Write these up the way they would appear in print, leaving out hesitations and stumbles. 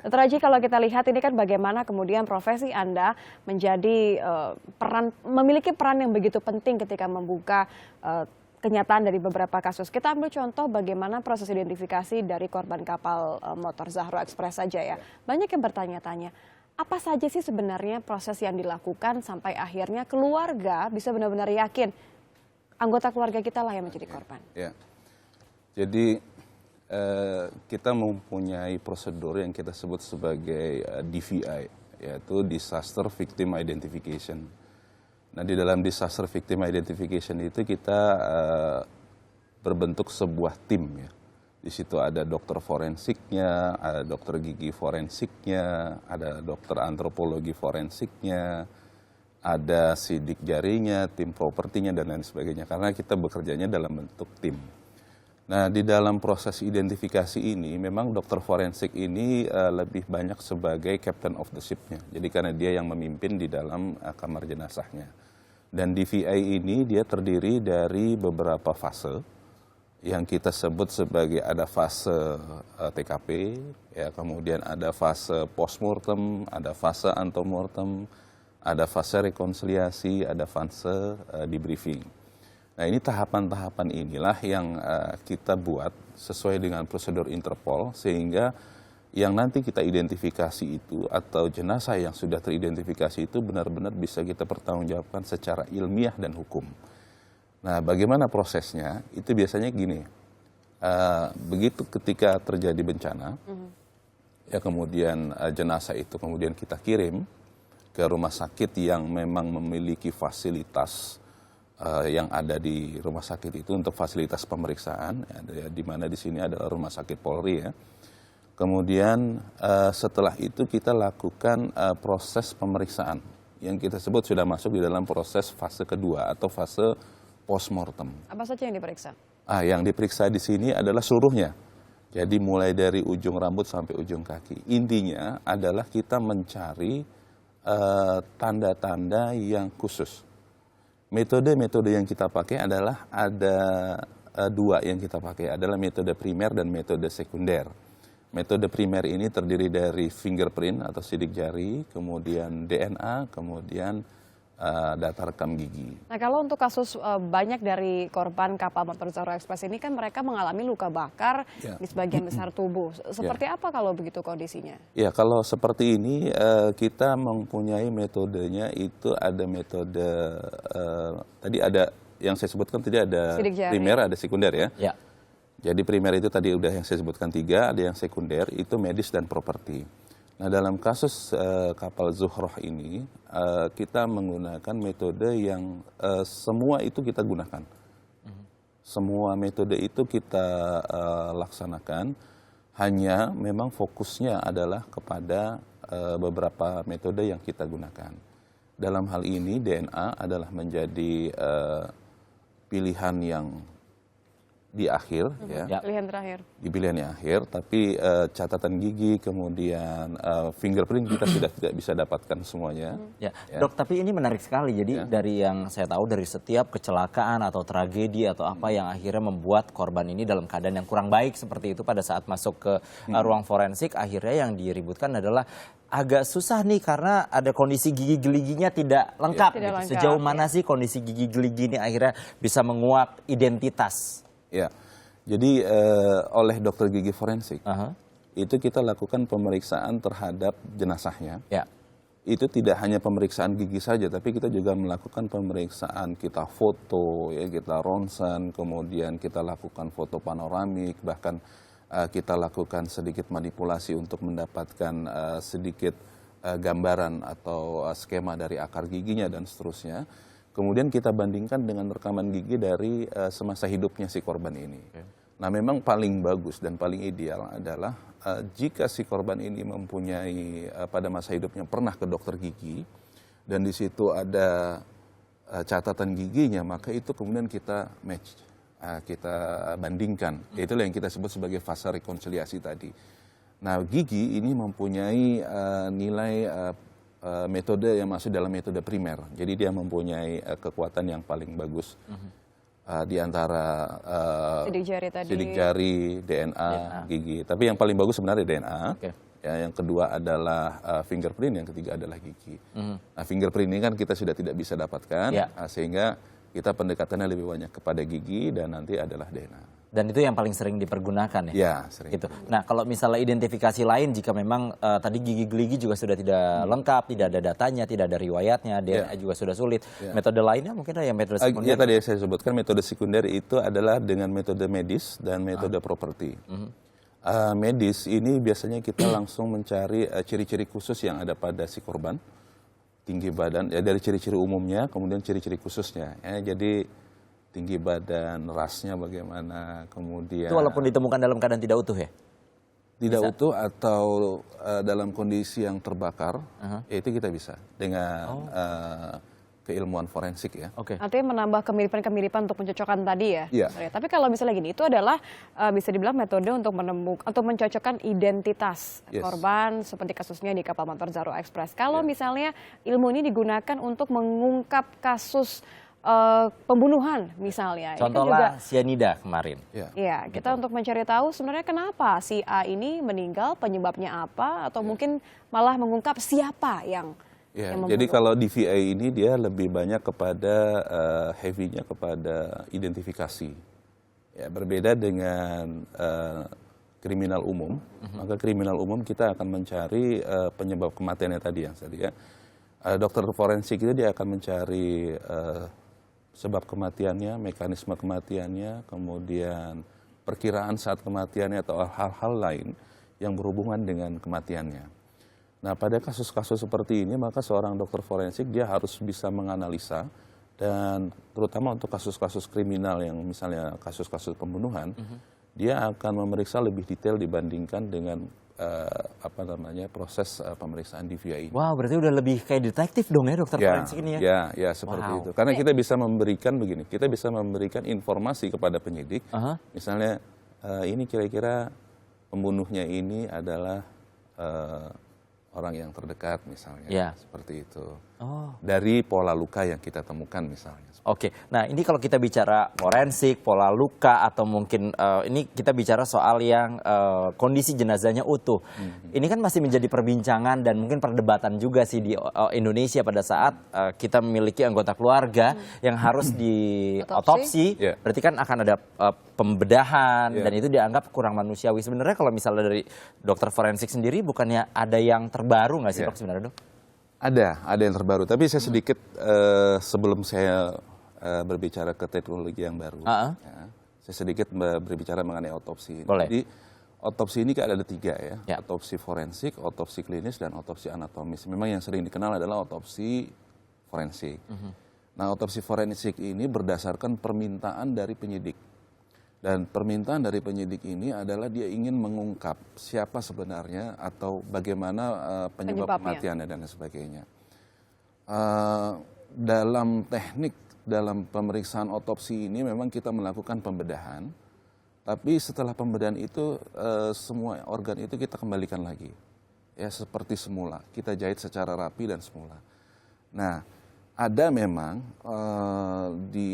Dr. Aji, kalau kita lihat ini kan bagaimana kemudian profesi Anda menjadi memiliki peran yang begitu penting ketika membuka kenyataan dari beberapa kasus. Kita ambil contoh bagaimana proses identifikasi dari korban kapal motor Zahro Express saja ya. Banyak yang bertanya-tanya, apa saja sih sebenarnya proses yang dilakukan sampai akhirnya keluarga bisa benar-benar yakin anggota keluarga kita lah yang menjadi korban. Ya. Jadi kita mempunyai prosedur yang kita sebut sebagai DVI, yaitu Disaster Victim Identification. Nah, di dalam Disaster Victim Identification itu kita berbentuk sebuah tim ya. Di situ ada dokter forensiknya, ada dokter gigi forensiknya, ada dokter antropologi forensiknya, ada sidik jarinya, tim propertinya, dan lain sebagainya. Karena kita bekerjanya dalam bentuk tim. Nah, di dalam proses identifikasi ini, memang dokter forensik ini lebih banyak sebagai captain of the ship-nya. Jadi karena dia yang memimpin di dalam kamar jenazahnya. Dan DVI ini dia terdiri dari beberapa fase yang kita sebut sebagai ada fase TKP, ya, kemudian ada fase postmortem, ada fase antemortem, ada fase rekonsiliasi, ada fase debriefing. Nah, ini tahapan-tahapan inilah yang kita buat sesuai dengan prosedur Interpol sehingga yang nanti kita identifikasi itu atau jenazah yang sudah teridentifikasi itu benar-benar bisa kita pertanggungjawabkan secara ilmiah dan hukum. Nah, bagaimana prosesnya? Itu biasanya gini, begitu ketika terjadi bencana, ya kemudian jenazah itu kemudian kita kirim ke rumah sakit yang memang memiliki fasilitas yang ada di rumah sakit itu untuk fasilitas pemeriksaan, ya, di mana di sini adalah rumah sakit Polri ya. Kemudian setelah itu kita lakukan proses pemeriksaan yang kita sebut sudah masuk di dalam proses fase kedua atau fase postmortem. Apa saja yang diperiksa? Yang diperiksa di sini adalah seluruhnya. Jadi mulai dari ujung rambut sampai ujung kaki. Intinya adalah kita mencari tanda-tanda yang khusus. Metode-metode yang kita pakai adalah ada dua yang kita pakai, adalah metode primer dan metode sekunder. Metode primer ini terdiri dari fingerprint atau sidik jari, kemudian DNA, kemudian data rekam gigi. Nah, kalau untuk kasus banyak dari korban kapal motor Zahro Express ini kan mereka mengalami luka bakar di sebagian besar tubuh. Seperti apa kalau begitu kondisinya? Ya, kalau seperti ini kita mempunyai metodenya itu ada metode, tadi ada yang saya sebutkan tadi ada primer, ada sekunder ya. Ya. Jadi primer itu tadi udah yang saya sebutkan 3, ada yang sekunder, itu medis dan properti. Nah, dalam kasus kapal Zuhroh ini, kita menggunakan metode yang semua itu kita gunakan. Semua metode itu kita laksanakan, hanya memang fokusnya adalah kepada beberapa metode yang kita gunakan. Dalam hal ini DNA adalah menjadi pilihan yang di akhir, ya. Pilihan terakhir. Di pilihan yang akhir, tapi catatan gigi, kemudian fingerprint kita sudah tidak bisa dapatkan semuanya. Ya. Dok, tapi ini menarik sekali. Jadi dari yang saya tahu dari setiap kecelakaan atau tragedi atau apa yang akhirnya membuat korban ini dalam keadaan yang kurang baik seperti itu pada saat masuk ke ruang forensik, akhirnya yang diributkan adalah agak susah nih karena ada kondisi gigi geliginya tidak lengkap. Tidak lengkap. Sejauh mana sih kondisi gigi geligi ini akhirnya bisa menguak identitas? Ya, jadi oleh dokter gigi forensik itu kita lakukan pemeriksaan terhadap jenazahnya. Ya. Itu tidak hanya pemeriksaan gigi saja, tapi kita juga melakukan pemeriksaan, kita foto, ya, kita ronsen, kemudian kita lakukan foto panoramik, bahkan kita lakukan sedikit manipulasi untuk mendapatkan sedikit gambaran atau skema dari akar giginya dan seterusnya. Kemudian kita bandingkan dengan rekaman gigi dari semasa hidupnya si korban ini. Nah, memang paling bagus dan paling ideal adalah jika si korban ini mempunyai pada masa hidupnya pernah ke dokter gigi dan di situ ada catatan giginya, maka itu kemudian kita match, kita bandingkan. Itulah yang kita sebut sebagai fase rekonsiliasi tadi. Nah, gigi ini mempunyai nilai metode yang masuk dalam metode primer. Jadi dia mempunyai kekuatan yang paling bagus di antara sidik jari, DNA, gigi. Tapi yang paling bagus sebenarnya DNA. Ya, yang kedua adalah fingerprint, yang ketiga adalah gigi. Nah, fingerprint ini kan kita sudah tidak bisa dapatkan, sehingga kita pendekatannya lebih banyak kepada gigi dan nanti adalah DNA. Dan itu yang paling sering dipergunakan ya? Ya, sering. Gitu. Nah, kalau misalnya identifikasi lain jika memang tadi gigi juga sudah tidak lengkap, tidak ada datanya, tidak ada riwayatnya, DNA juga sudah sulit. Metode lainnya mungkin ada yang metode sekunder? Ya, tadi saya sebutkan metode sekunder itu adalah dengan metode medis dan metode properti. Medis ini biasanya kita langsung mencari ciri-ciri khusus yang ada pada si korban, tinggi badan, ya dari ciri-ciri umumnya, kemudian ciri-ciri khususnya. Ya, jadi tinggi badan, rasnya bagaimana, kemudian... Itu walaupun ditemukan dalam keadaan tidak utuh ya? Tidak utuh atau dalam kondisi yang terbakar, ya itu kita bisa dengan keilmuan forensik ya. Artinya menambah kemiripan-kemiripan untuk pencocokkan tadi ya? Iya. Tapi kalau misalnya gini, itu adalah bisa dibilang metode untuk menemukan atau mencocokkan identitas korban seperti kasusnya di kapal motor Zahro Express. Kalau misalnya ilmu ini digunakan untuk mengungkap kasus pembunuhan misalnya. Contohnya sianida kemarin. Iya, kita untuk mencari tahu sebenarnya kenapa si A ini meninggal, penyebabnya apa, atau mungkin malah mengungkap siapa yang jadi kalau DVI ini dia lebih banyak kepada heavy-nya kepada identifikasi. Ya, berbeda dengan kriminal umum, maka kriminal umum kita akan mencari penyebab kematiannya tadi yang tadi ya. Dokter forensik itu dia akan mencari sebab kematiannya, mekanisme kematiannya, kemudian perkiraan saat kematiannya atau hal-hal lain yang berhubungan dengan kematiannya. Nah, pada kasus-kasus seperti ini maka seorang dokter forensik dia harus bisa menganalisa, dan terutama untuk kasus-kasus kriminal yang misalnya kasus-kasus pembunuhan, dia akan memeriksa lebih detail dibandingkan dengan proses pemeriksaan DVI ini. Wow, berarti udah lebih kayak detektif dong ya dokter forensik ini ya? Ya, seperti itu. Karena kita bisa memberikan begini, kita bisa memberikan informasi kepada penyidik, misalnya ini kira-kira pembunuhnya ini adalah orang yang terdekat misalnya, seperti itu. Dari pola luka yang kita temukan misalnya. Nah ini kalau kita bicara forensik, pola luka, atau mungkin ini kita bicara soal yang kondisi jenazahnya utuh. Ini kan masih menjadi perbincangan dan mungkin perdebatan juga sih di Indonesia pada saat kita memiliki anggota keluarga yang harus diotopsi. Berarti kan akan ada pembedahan dan itu dianggap kurang manusiawi. Sebenarnya kalau misalnya dari dokter forensik sendiri bukannya ada yang terbaru nggak sih Dok sebenarnya Dok? Ada yang terbaru. Tapi saya sedikit sebelum saya berbicara ke teknologi yang baru, saya sedikit berbicara mengenai otopsi. Boleh. Jadi otopsi ini ada 3 ya, otopsi forensik, otopsi klinis, dan otopsi anatomis. Memang yang sering dikenal adalah otopsi forensik. Nah, otopsi forensik ini berdasarkan permintaan dari penyidik. Dan permintaan dari penyidik ini adalah dia ingin mengungkap siapa sebenarnya atau bagaimana penyebab kematiannya dan sebagainya. Dalam dalam pemeriksaan otopsi ini memang kita melakukan pembedahan, tapi setelah pembedahan itu semua organ itu kita kembalikan lagi, ya seperti semula, kita jahit secara rapi dan semula. Nah, ada memang di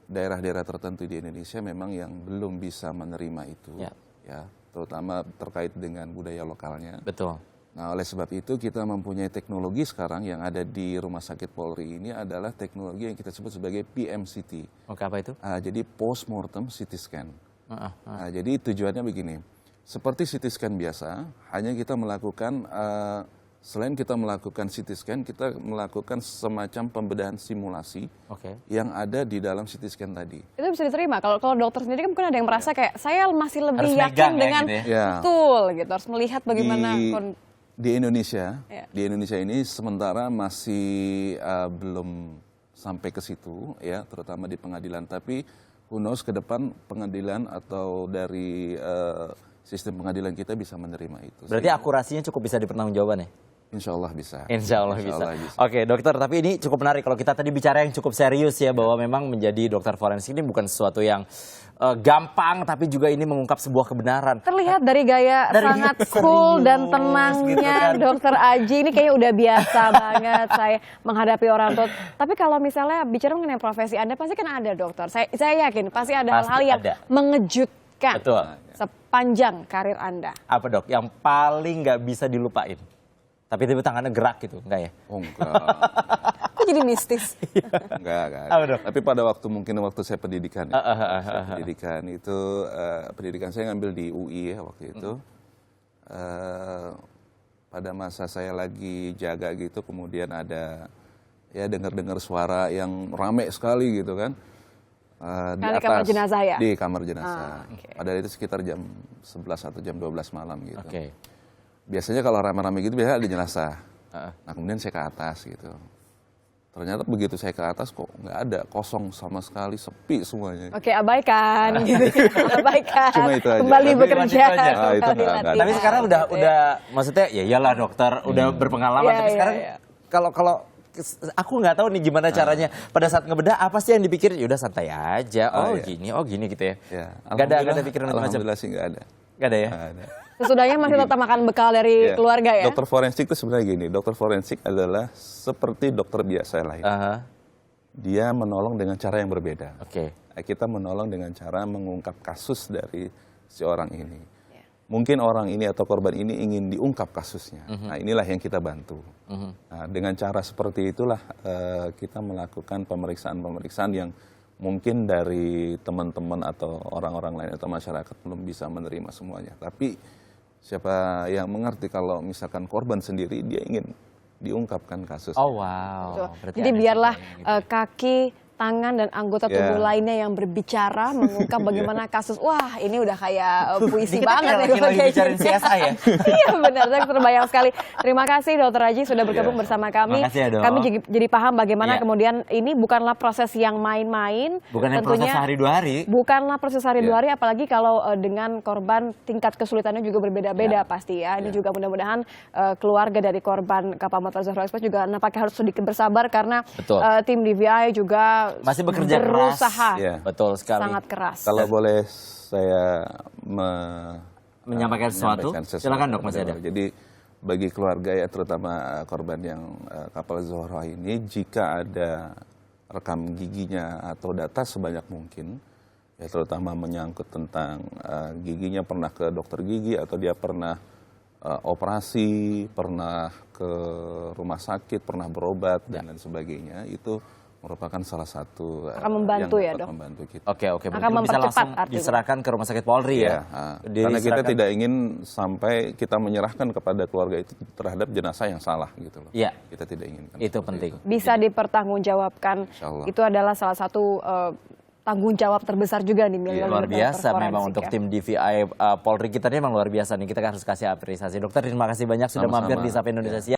daerah-daerah tertentu di Indonesia memang yang belum bisa menerima itu, ya terutama terkait dengan budaya lokalnya. Betul. Nah, oleh sebab itu kita mempunyai teknologi sekarang yang ada di Rumah Sakit Polri ini adalah teknologi yang kita sebut sebagai PMCT. Apa itu? Jadi Postmortem CT Scan. Jadi tujuannya begini, seperti CT Scan biasa, hanya kita melakukan, selain kita melakukan CT Scan, kita melakukan semacam pembedahan simulasi yang ada di dalam CT Scan tadi. Itu bisa diterima? Kalau dokter sendiri kan mungkin ada yang merasa kayak, saya masih lebih yakin dengan betul, gitu, harus melihat bagaimana di Indonesia ini sementara masih belum sampai ke situ ya, terutama di pengadilan. Tapi who knows ke depan pengadilan atau dari sistem pengadilan kita bisa menerima itu. Berarti akurasinya cukup bisa dipertanggungjawabkan ya? Insya Allah bisa. Insya Allah bisa. Oke dokter, tapi ini cukup menarik kalau kita tadi bicara yang cukup serius ya, bahwa memang menjadi dokter forensik ini bukan sesuatu yang gampang, tapi juga ini mengungkap sebuah kebenaran. Terlihat dari gaya sangat cool dan tenangnya Dokter Aji, ini kayaknya udah biasa banget saya menghadapi orang tua. Tapi kalau misalnya bicara mengenai profesi Anda, pasti kan ada dokter. Saya yakin pasti ada hal-hal yang mengejutkan abaikan Betul. sepanjang karir Anda? Apa dok? Yang paling nggak bisa dilupain. Tapi tiba tangannya gerak gitu, enggak ya? Oh enggak, Kok jadi mistis? enggak. Apa, Dok? Tapi pada waktu saya pendidikan, pendidikan itu, pendidikan saya ngambil di UI ya waktu itu. Pada masa saya lagi jaga gitu, kemudian ada ya dengar-dengar suara yang rame sekali gitu kan. Di Di atas, kamar jenazah ya? Di kamar jenazah. Oke. Padahal itu sekitar jam 11 atau jam 12 malam gitu. Oke. Biasanya kalau rame-rame gitu biasanya ada jenazah. Nah kemudian saya ke atas gitu. Ternyata begitu saya ke atas kok nggak ada, kosong sama sekali, sepi semuanya. Oke, abaikan gitu. Abaikan. Cuma itu aja. Kembali Tapi bekerja. itu aja. Ah, itu kembali nggak latihan, ada. Tapi sekarang gitu ya. udah maksudnya ya iyalah dokter udah berpengalaman. Iya, Tapi iya, sekarang iya. kalau aku nggak tahu nih gimana caranya pada saat ngebedah apa sih yang dipikir? Ya udah santai aja. Oh iya. gini gitu ya. Ya, Nggak ada pikiran macam-macam. Alhamdulillah sih nggak ada. Nggak ada ya. Nggak ada. Sesudahnya masih tetap makan bekal dari Ya. keluarga ya? Dokter forensik itu sebenarnya gini, dokter forensik adalah seperti dokter biasa lain. Aha. Dia menolong dengan cara yang berbeda. Oke. Kita menolong dengan cara mengungkap kasus dari si orang ini. Mungkin orang ini atau korban ini ingin diungkap kasusnya. Nah inilah yang kita bantu. Nah, dengan cara seperti itulah kita melakukan pemeriksaan-pemeriksaan yang mungkin dari teman-teman atau orang-orang lain atau masyarakat belum bisa menerima semuanya. Tapi siapa yang mengerti kalau misalkan korban sendiri dia ingin diungkapkan kasus. Oh wow. Berarti Jadi ada biarlah ceritanya gitu. kaki, tangan dan anggota tubuh Ya. lainnya yang berbicara mengungkap bagaimana kasus. Wah, ini udah kayak puisi Kita banget kayak nih lagi kalau kayak bicarain gini. CSI ya. Iya benar, saya terbayang sekali. Terima kasih Dokter Aji sudah bergabung bersama kami. Makasih ya, Dok. Kami jadi paham bagaimana Iya. kemudian ini bukanlah proses yang main-main. Bukan yang proses sehari dua hari. Bukanlah proses sehari Iya. dua hari, apalagi kalau dengan korban tingkat kesulitannya juga berbeda-beda pasti ya. Ini juga mudah-mudahan keluarga dari korban kapal motor Zahra Express juga nampaknya harus sedikit bersabar karena Betul. tim DVI juga Masih bekerja keras. berusaha Iya. Betul sekali. sangat keras. Kalau boleh saya Menyampaikan sesuatu? Silakan, Dok, masih ada. Jadi bagi keluarga ya terutama korban yang kapal Zohra ini, jika ada rekam giginya atau data sebanyak mungkin, ya terutama menyangkut tentang giginya pernah ke dokter gigi atau dia pernah operasi, pernah ke rumah sakit, pernah berobat dan lain sebagainya, itu merupakan salah satu Akan membantu yang ya, dapat Dok? membantu kita. Oke, Akan berarti bisa mempercepat langsung artinya. diserahkan ke rumah sakit Polri ya. Ya, karena kita tidak ingin sampai kita menyerahkan kepada keluarga itu terhadap jenazah yang salah gitu loh. Iya. Kita tidak inginkan. Itu seperti penting. Bisa dipertanggungjawabkan. Insya Allah. Itu adalah salah satu tanggung jawab terbesar juga nih Iya, luar biasa memang untuk tim DVI Polri kita ini memang luar biasa nih. Kita harus kasih apresiasi. Dokter terima kasih banyak sudah Sama-sama. mampir di Sapa Indonesia Siang.